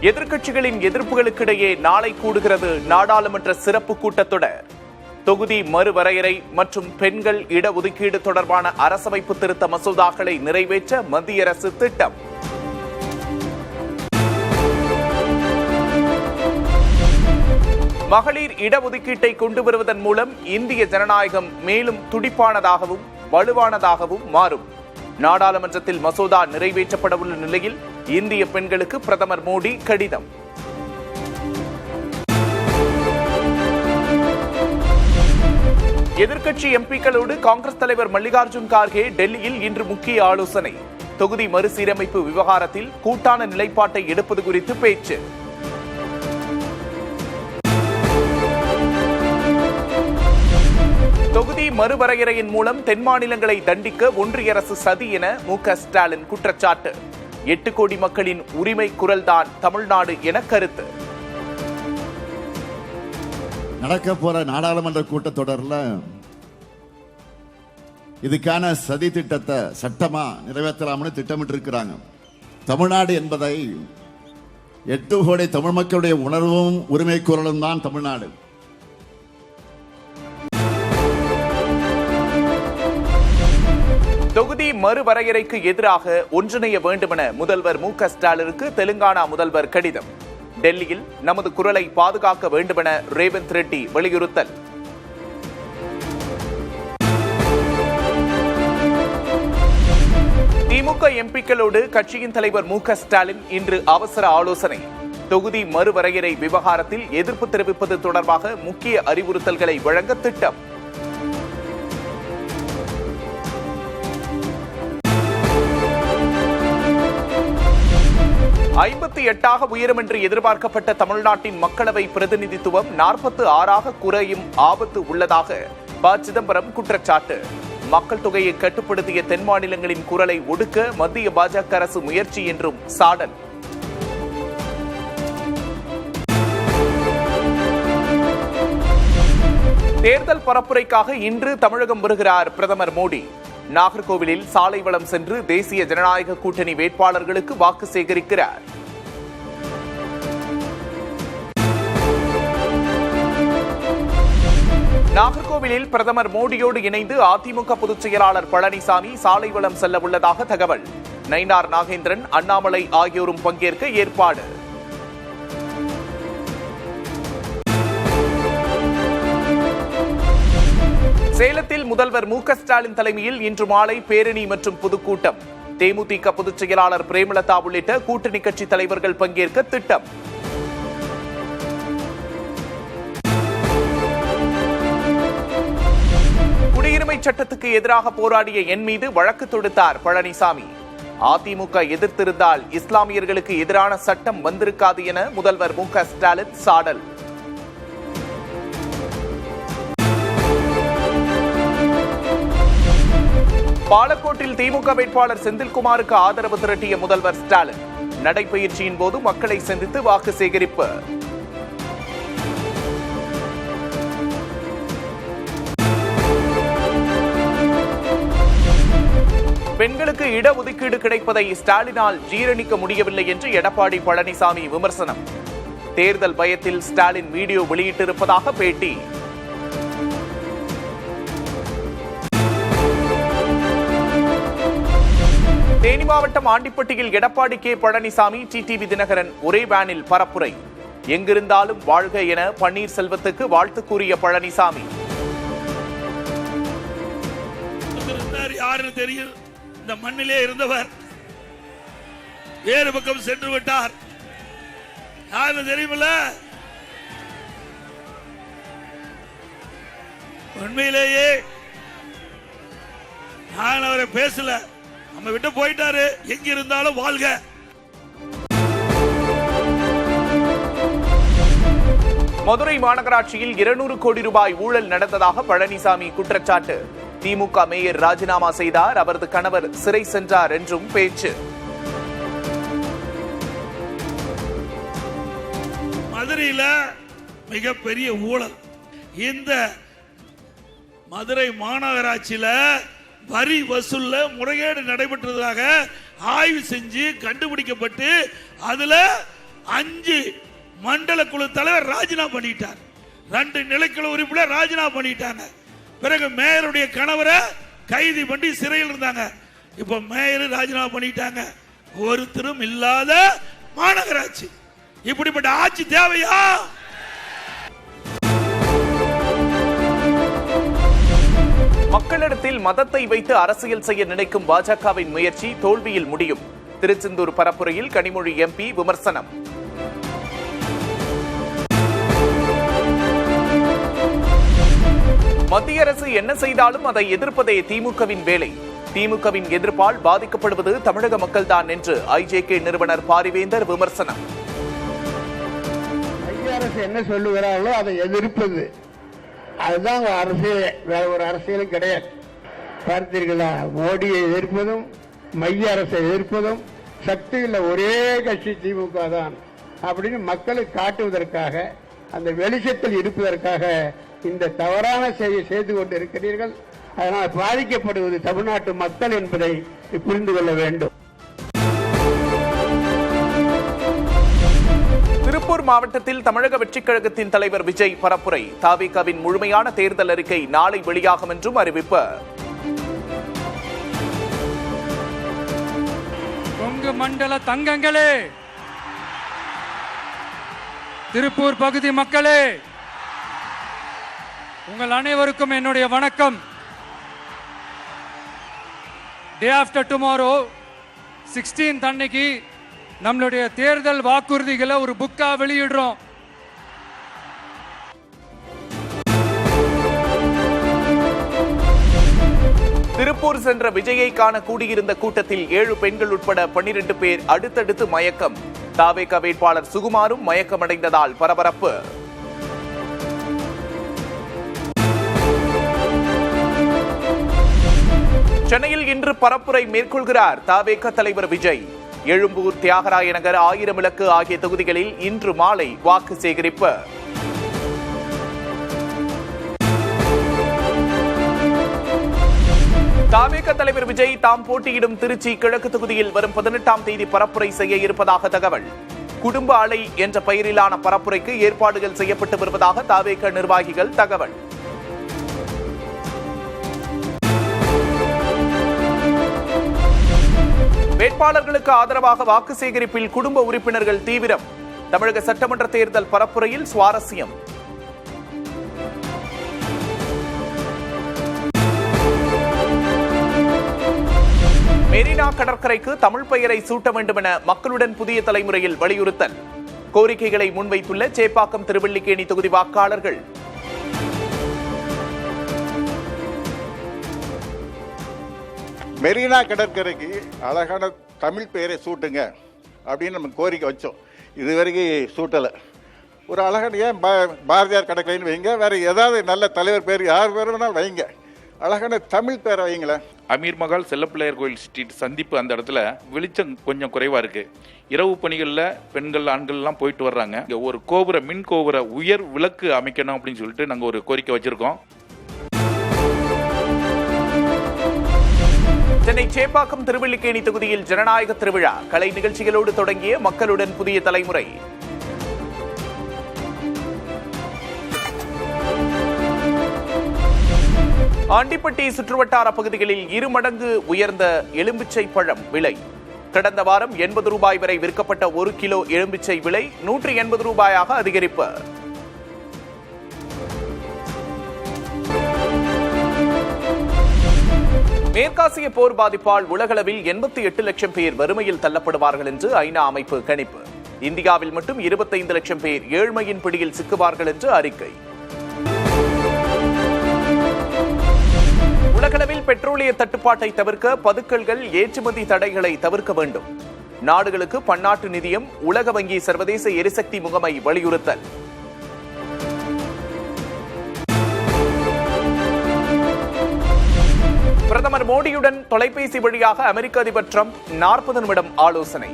எதிர்க்கட்சிகளின் எதிர்ப்புகளுக்கிடையே நாளை கூடுகிறது நாடாளுமன்ற சிறப்பு கூட்டத்தொடர். தொகுதி மறுவரையறை மற்றும் பெண்கள் இடஒதுக்கீடு தொடர்பான அரசமைப்பு திருத்த மசோதாக்களை நிறைவேற்ற மத்திய அரசு திட்டம். மகளிர் இடஒதுக்கீட்டை கொண்டு வருவதன் மூலம் இந்திய ஜனநாயகம் மேலும் துடிப்பானதாகவும் வலுவானதாகவும் மாறும். நாடாளுமன்றத்தில் மசோதா நிறைவேற்றப்படவுள்ள நிலையில் இந்திய பெண்களுக்கு பிரதமர் மோடி கடிதம். எதிர்க்கட்சி எம்பிக்களோடு காங்கிரஸ் தலைவர் மல்லிகார்ஜுன் கார்கே டெல்லியில் இன்று முக்கிய ஆலோசனை. தொகுதி மறுசீரமைப்பு விவகாரத்தில் கூட்டான நிலைப்பாட்டை எடுப்பது குறித்து பேச்சு. தொகுதி மறுவரையறையின் மூலம் தென் மாநிலங்களை தண்டிக்க ஒன்றிய அரசு சதி என மு.க. ஸ்டாலின் குற்றச்சாட்டு. 8 கோடி மக்களின் உரிமை குரல்தான் தமிழ்நாடு என கருத்து. நடக்க போற நாடாளுமன்ற கூட்டத்தொடர்ல இதுக்கான சதி திட்டத்தை சட்டமா நிறைவேற்றலாம்னு திட்டமிட்டு இருக்கிறாங்க. தமிழ்நாடு என்பதை 8 கோடி தமிழ் மக்களுடைய உணர்வும் உரிமை குரலும் தான் தமிழ்நாடு. தொகுதி மறுவரையறைக்கு எதிராக ஒன்றிணைய வேண்டுமென முதல்வர் மு.க. ஸ்டாலினுக்கு தெலுங்கானா முதல்வர் கடிதம். டெல்லியில் நமது குரலை பாதுகாக்க வேண்டுமென ரேவந்த் ரெட்டி வலியுறுத்தல். திமுக எம்பிக்களோடு கட்சியின் தலைவர் மு.க. ஸ்டாலின் இன்று அவசர ஆலோசனை. தொகுதி மறுவரையறை விவகாரத்தில் எதிர்ப்பு தெரிவிப்பது தொடர்பாக முக்கிய அறிவுறுத்தல்களை வழங்க திட்டம். 58 உயரும் என்று எதிர்பார்க்கப்பட்ட தமிழ்நாட்டின் மக்களவை பிரதிநிதித்துவம் 46 குறையும் ஆபத்து உள்ளதாக ப. சிதம்பரம் குற்றச்சாட்டு. மக்கள் தொகையை கட்டுப்படுத்திய தென் மாநிலங்களின் குரலை ஒடுக்க மத்திய பாஜக அரசு முயற்சி என்றும் சாடல். தேர்தல் பரப்புரைக்காக இன்று தமிழகம் வருகிறார் பிரதமர் மோடி. நாகர்கோவிலில் சாலை வலம் சென்று தேசிய ஜனநாயக கூட்டணி வேட்பாளர்களுக்கு வாக்கு சேகரிக்கிறார். நாகர்கோவிலில் பிரதமர் மோடியோடு இணைந்து அதிமுக பொதுச் செயலாளர் பழனிசாமி சாலை வலம் செல்ல உள்ளதாக தகவல். நயினார் நாகேந்திரன், அண்ணாமலை ஆகியோரும் பங்கேற்க ஏற்பாடு. சேலத்தில் முதல்வர் மு.க. ஸ்டாலின் தலைமையில் இன்று மாலை பேரணி மற்றும் பொதுக்கூட்டம். தேமுதிக பொதுச் செயலாளர் பிரேமலதா உள்ளிட்ட கூட்டணி கட்சி தலைவர்கள் பங்கேற்க திட்டம். குடியுரிமை சட்டத்துக்கு எதிராக போராடிய என் மீது வழக்கு தொடுத்தார் பழனிசாமி. அதிமுக எதிர்த்திருந்தால் இஸ்லாமியர்களுக்கு எதிரான சட்டம் வந்திருக்காது என முதல்வர் மு.க. ஸ்டாலின் சாடல். பாலக்கோட்டில் திமுக வேட்பாளர் செந்தில்குமாருக்கு ஆதரவு திரட்டிய முதல்வர் ஸ்டாலின். நடைபயிற்சியின் போது மக்களை சந்தித்து வாக்கு சேகரிப்பு. பெண்களுக்கு இடஒதுக்கீடு கிடைப்பதை ஸ்டாலினால் ஜீரணிக்க முடியவில்லை என்று எடப்பாடி பழனிசாமி விமர்சனம். தேர்தல் பயத்தில் ஸ்டாலின் வீடியோ வெளியிட்டிருப்பதாக பேட்டி. தேனி மாவட்டம் ஆண்டிப்பட்டியில் எடப்பாடி கே. பழனிசாமி, டிடிவி தினகரன் ஒரே வேனில் பரப்புரை. எங்கிருந்தாலும் வாழ்க என பன்னீர்செல்வத்துக்கு வாழ்த்து கூறிய பழனிசாமி. யாருன்னு தெரியும், இந்த மண்ணிலே இருந்தவர் வேறு பக்கம் சென்று விட்டார். யாருன்னு தெரியுமில்ல? உண்மையிலேயே நான் அவரை பேசல, நம்ம விட்டு போயிட்டாரு. எங்க இருந்தாலும் வாழ்க. மதுரை மாநகராட்சியில் 200 கோடி ரூபாய் ஊழல் நடந்ததாக பழனிசாமி குற்றச்சாட்டு. திமுக மேயர் ராஜினாமா செய்தார், அவரது கணவர் சிறை சென்றார் என்றும் பேச்சு. மதுரையில மிகப்பெரிய ஊழல். இந்த மதுரை மாநகராட்சியில வரி வசூல்ல முறைகேடு நடைபெற்றதாக ஆய்வு செஞ்சு கண்டுபிடிக்கப்பட்டு அதுல 5 மண்டல குழு தலைவர் ராஜினாமா பண்ணிட்டார். 2 நிலைக்குழு உறுப்பினர் ராஜினாமா பண்ணிட்டாங்க. பிறகு மேயருடைய கணவரை கைது பண்ணி சிறையில் இருந்தாங்க. இப்ப மேயர் ராஜினாமா பண்ணிட்டாங்க. ஒருத்தரும் இல்லாத மாநகராட்சி. இப்படிப்பட்ட ஆட்சி தேவையா? மக்களிடத்தில் மதத்தை வைத்து அரசியல் செய்ய நினைக்கும் பாஜகவின் முயற்சி தோல்வியில் முடியும். திருச்செந்தூர் பரப்புரையில் கனிமொழி எம்பி விமர்சனம். மத்திய அரசு என்ன செய்தாலும் அதை எதிர்ப்பதே திமுகவின் வேலை. திமுகவின் எதிர்ப்பால் பாதிக்கப்படுவது தமிழக மக்கள்தான் என்று ஐஜேகே நிறுவனர் பாரிவேந்தர் விமர்சனம். மத்திய அரசு என்ன சொல்லுகிறார்களோ அதை எதிர்ப்பது, அதுதான் அரசியல். வேற ஒரு அரசியலும் கிடையாது. பார்த்தீர்களா, மோடியை எதிர்ப்பதும் மைய அரசை எதிர்ப்பதும் சக்தியில் ஒரே கட்சி திமுக தான் அப்படின்னு மக்களுக்கு காட்டுவதற்காக, அந்த வெளிச்சத்தில் இருப்பதற்காக இந்த தவறான செய்து கொண்டிருக்கிறீர்கள். அதனால் பாதிக்கப்படுவது தமிழ்நாட்டு மக்கள் என்பதை புரிந்து கொள்ள வேண்டும். திருப்பூர் மாவட்டத்தில் தமிழக வெற்றிக் கழகத்தின் தலைவர் விஜய் பரப்புரை. தவிகவின் முழுமையான தேர்தல் அறிக்கை நாளை வெளியாகும் என்றும் அறிவிப்பு. கொங்கு மண்டல தங்கங்களே, திருப்பூர் பகுதி மக்களே, உங்கள் அனைவருக்கும் என்னுடைய வணக்கம். டே ஆஃப்டர் டுமாரோ 16th அன்னைக்கு நம்மளுடைய தேர்தல் வாக்குறுதிகளை ஒரு புக்கா வெளியிடுறோம். திருப்பூர் சென்ற விஜயை காண கூடியிருந்த கூட்டத்தில் 7 பெண்கள் உட்பட 12 பேர் அடுத்தடுத்து மயக்கம். தவிக வேட்பாளர் சுகுமாரும் மயக்கமடைந்ததால் பரபரப்பு. சென்னையில் இன்று பரப்புரை மேற்கொள்கிறார் தவிக தலைவர் விஜய். எழும்பூர், தியாகராய நகர், 1000 விளக்கு ஆகிய தொகுதிகளில் இன்று மாலை வாக்கு சேகரிப்பு. தவிக தலைவர் விஜய் தாம் போட்டியிடும் திருச்சி கிழக்கு தொகுதியில் வரும் 18ஆம் தேதி பரப்புரை செய்ய இருப்பதாக தகவல். குடும்ப அலை என்ற பெயரிலான பரப்புரைக்கு ஏற்பாடுகள் செய்யப்பட்டு வருவதாக தவிக நிர்வாகிகள் தகவல். வேட்பாளர்களுக்கு ஆதரவாக வாக்கு சேகரிப்பில் குடும்ப உறுப்பினர்கள் தீவிரம். தமிழக சட்டமன்ற தேர்தல் பரப்புரையில் சுவாரஸ்யம். மெரினா கடற்கரைக்கு தமிழ் பெயரை சூட்ட வேண்டும் என மக்களுடன் புதிய தலைமுறையில் வலியுறுத்தல். கோரிக்கைகளை முன்வைத்துள்ள சேப்பாக்கம், திருவல்லிக்கேணி தொகுதி வாக்காளர்கள். மெரினா கடற்கரைக்கு அழகான தமிழ் பெயரை சூட்டுங்க அப்படின்னு நம்ம கோரிக்கை வச்சோம். இதுவரைக்கும் சூட்டலை. ஒரு அழகான ஏன் பாரதியார் கடற்கரைன்னு வைங்க, வேறு ஏதாவது நல்ல தலைவர் பேர் யார் பேர் வேணாலும் வைங்க, அழகான தமிழ் பேரை வைங்களேன். அமீர் மகால் செல்லப்பிள்ளையர் கோயில் ஸ்ட்ரீட் சந்திப்பு அந்த இடத்துல வெளிச்சம் கொஞ்சம் குறைவாக இருக்குது. இரவு பணிகளில் பெண்கள் ஆண்கள்லாம் போயிட்டு வர்றாங்க. இங்கே ஒரு கோபுர மின் கோபுர உயர் விளக்கு அமைக்கணும் அப்படின்னு சொல்லிட்டு நாங்கள் ஒரு கோரிக்கை வச்சுருக்கோம். சென்னை சேப்பாக்கம், திருவல்லிக்கேணி தொகுதியில் ஜனநாயக திருவிழா கலை நிகழ்ச்சிகளோடு தொடங்கிய மக்களுடன் புதிய தலைமுறை. ஆண்டிப்பட்டி சுற்றுவட்டார பகுதிகளில் 2 மடங்கு உயர்ந்த எலும்பிச்சை பழம் விலை. கடந்த வாரம் 80 ரூபாய் வரை விற்கப்பட்ட 1 கிலோ எலும்பிச்சை விலை 180 ரூபாயாக அதிகரிப்பு. மேற்காசிய போர் பாதிப்பால் உலகளவில் 88 லட்சம் பேர் வறுமையில் தள்ளப்படுவார்கள் என்று ஐநா அமைப்பு கணிப்பு. இந்தியாவில் மட்டும் 25 லட்சம் பேர் ஏழ்மையின் பிடியில் சிக்குவார்கள் என்று அறிக்கை. உலகளவில் பெட்ரோலிய தட்டுப்பாட்டை தவிர்க்க பதுக்கல்கள், ஏற்றுமதி தடைகளை தவிர்க்க வேண்டும். நாடுகளுக்கு பன்னாட்டு நிதியம், உலக வங்கி, சர்வதேச எரிசக்தி முகமை வலியுறுத்தல். பிரதமர் மோடியுடன் தொலைபேசி வழியாக அமெரிக்க அதிபர் டிரம்ப் 40 நிமிடம் ஆலோசனை.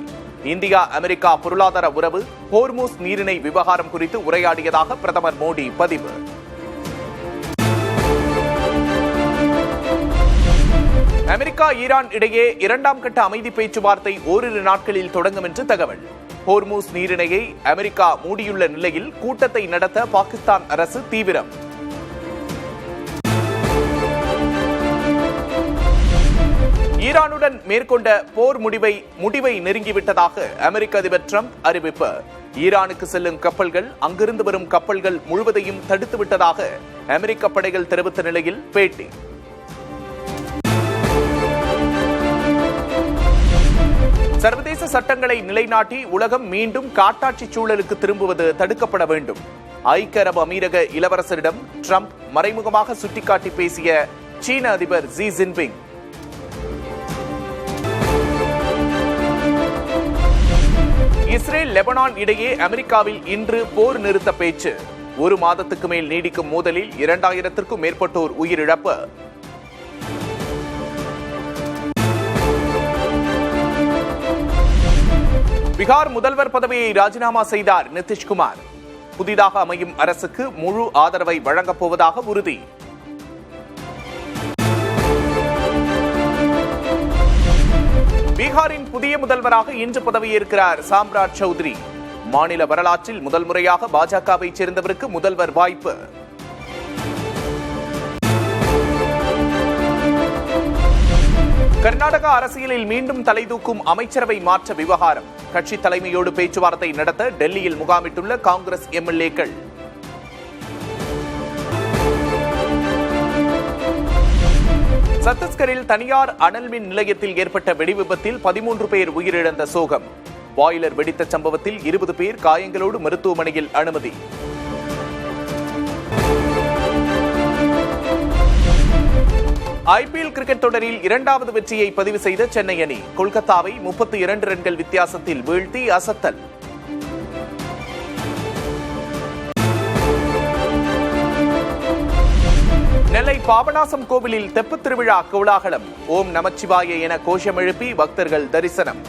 இந்தியா அமெரிக்கா பொருளாதார உறவு, ஹோர்முஸ் நீரிணை விவகாரம் குறித்து உரையாடியதாக பிரதமர் மோடி பதிவு. அமெரிக்கா ஈரான் இடையே 2ஆம் கட்ட அமைதி பேச்சுவார்த்தை ஓரிரு நாட்களில் தொடங்கும் என்று தகவல். ஹோர்மூஸ் நீரிணையை அமெரிக்கா மூடியுள்ள நிலையில் கூட்டத்தை நடத்த பாகிஸ்தான் அரசு தீவிரம். ஈரானுடன் மேற்கொண்ட போர் முடிவை நெருங்கிவிட்டதாக அமெரிக்க அதிபர் டிரம்ப் அறிவிப்பு. ஈரானுக்கு செல்லும் கப்பல்கள் அங்கிருந்து வரும் கப்பல்கள் முழுவதையும் தடுத்துவிட்டதாக அமெரிக்க படைகள் தெரிவித்த நிலையில் பேட்டி. சர்வதேச சட்டங்களை நிலைநாட்டி உலகம் மீண்டும் காட்டாட்சி சூழலுக்கு திரும்புவது தடுக்கப்பட வேண்டும். ஐக்கிய அரபு அமீரக இளவரசரிடம் டிரம்ப் மறைமுகமாக சுட்டிக்காட்டி பேசிய சீன அதிபர் ஜி ஜின்பிங். இஸ்ரேல் லெபனான் இடையே அமெரிக்காவில் இன்று போர் நிறுத்த பேச்சு. ஒரு மாதத்துக்கு மேல் நீடிக்கும் மோதலில் 2000க்கும் மேற்பட்டோர் உயிரிழப்பு. பீகார் முதல்வர் பதவியை ராஜினாமா செய்தார் நிதிஷ்குமார். புதிதாக அமையும் அரசுக்கு முழு ஆதரவை வழங்கப் போவதாக உறுதி. பீகாரின் புதிய முதல்வராக இன்று பதவியேற்கிறார் சாம்ராட் சௌத்ரி. மாநில வரலாற்றில் முதல் முறையாக பாஜகவை சேர்ந்தவருக்கு முதல்வர் வாய்ப்பு. கர்நாடக அரசியலில் மீண்டும் தலைதூக்கும் அமைச்சரவை மாற்ற விவகாரம். கட்சி தலைமையோடு பேச்சுவார்த்தை நடத்த டெல்லியில் முகாமிட்டுள்ள காங்கிரஸ் எம்எல்ஏக்கள். சத்தீஸ்கரில் தனியார் அனல் மின் நிலையத்தில் ஏற்பட்ட வெடிவிபத்தில் 13 பேர் உயிரிழந்த சோகம். பாய்லர் வெடித்த சம்பவத்தில் 20 பேர் காயங்களோடு மருத்துவமனையில் அனுமதி. ஐபிஎல் கிரிக்கெட் தொடரில் 2வது வெற்றியை பதிவு செய்த சென்னை அணி கொல்கத்தாவை 32 ரன்கள் வித்தியாசத்தில் வீழ்த்தி அசத்தல். நெல்லை பாபநாசம் கோவிலில் தெப்பத் திருவிழா கோலாகலம். ஓம் நமச்சிவாய என கோஷம் எழுப்பி பக்தர்கள் தரிசனம்.